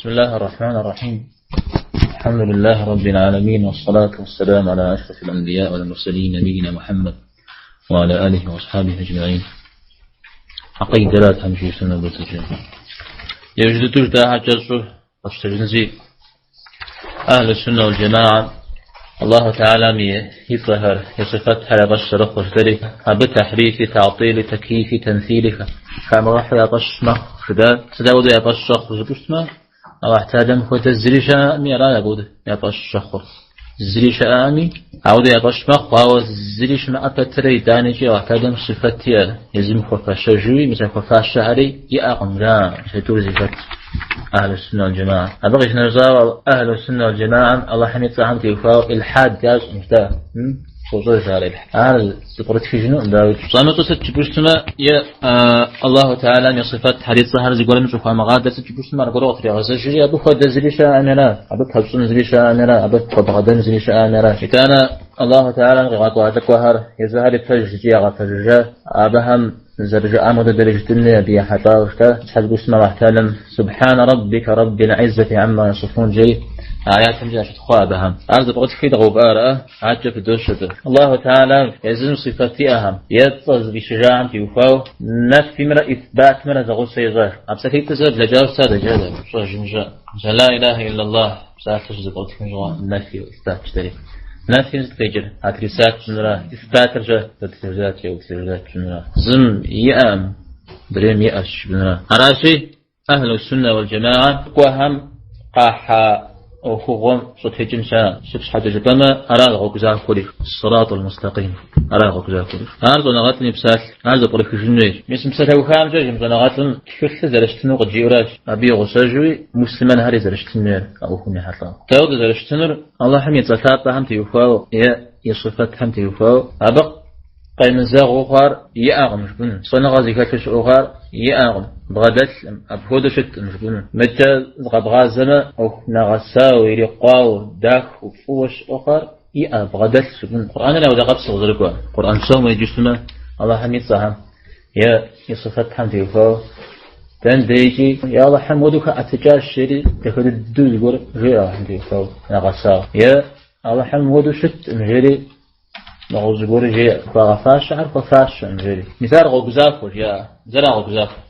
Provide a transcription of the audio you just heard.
بسم الله الرحمن الرحيم. الحمد لله رب العالمين، والصلاة والسلام على أشرف الأنبياء والمرسلين نبينا محمد وعلى آله وأصحابه أجمعين. عقيدة لا تمشي سنة بتجاه يوجد تجد حجر الشرنزي أهل السنة والجماعة. الله تعالى يظهر يصفات على بشر وذلك بتحريف تعطيل تكييف تمثيلك كما راح يبشر سداود يبشر وجبسمه أو احتاجم خد الزريشة ميرا يقول يبشر الزريشة آمي عود يبشر وهو الزريشة ما أبتري دانجي أو احتاجم صفتي يزم خفاشجوي مثل خفاشعري يأقم لا سيتور زفت أهل السنة والجماعة. أبغيش نرزاو أهل السنة والجماعة الله حميد صاحب تيفاو الحاد جاز مفتاح خصوصا على أهل سقرت في جنوب داود صامت ستجبرتما يا الله تعالى يصفات حديث صهر يقول نشوفها مغادر ستجبرتما رقرات في غزة أبو خد زليشة أميرا أبو تحبسون زليشة أميرا أبو تبغدن زليشة أميرا كان الله تعالى غاقوا ذكوهر يزهر فججي غفججة أبهم زرج أمر درجة النبي حتى وشتا حسب اسم الله تعالى سبحان ربك رب العزة عما يصفون جي آيات جاشت خوابهم أرض بغت في غبارة عجب في دوشته. الله تعالى يزن صفاتي أهم يتصل بشجاعة يوفاو نفي مرة إثبات مرة زغو سيغير أبسكي تزاد لجاو سادة جادة جنجا لا إله إلا الله سأتجد بغت في نفي وإثبات اشتري نفي نتفجر هاتريسات جنرا إثبات رجاء تتفجرات وتفجرات جنرا زم يأم بريم يأش جنرا أراشي أهل السنة والجماعة وهم قاحا وخوهم صوت جنسا سبس حد جبما أراغ وكزاف كولي الصراط المستقيم أراغ وكزاف كولي أرض ونغاتني بسال أرض بريك جنوي مثل مسال وخام جاجم زنغاتن كل زرشتنو قد جيوراش أبي غساجوي مسلمان هاري زرشتنير أو هم يحطا تاود زرشتنر الله حمي صفات هم تيوفاو يا صفات هم تيوفاو أبق قيم الزاغ أخر يأغم مشبون صنع زكاة أخر يأغم بغدت أبهود شت مشبون متى بغازنا أو نغسا ويرقا داك وفوش أخر يأ بغدت شبون القرآن لو دقب صغرقوا القرآن صوم يجسمه الله حميد صهم يا صفات هم تيوفاو تن ديجي يا الله حمودك أتجاه الشري تأخذ الدول يقول غير هم تيوفاو نغسا يا الله حمود شت مجري نغوز بوري جي فغفاش عارف فاش مجري مثال غوزاف يا زرع غوزاف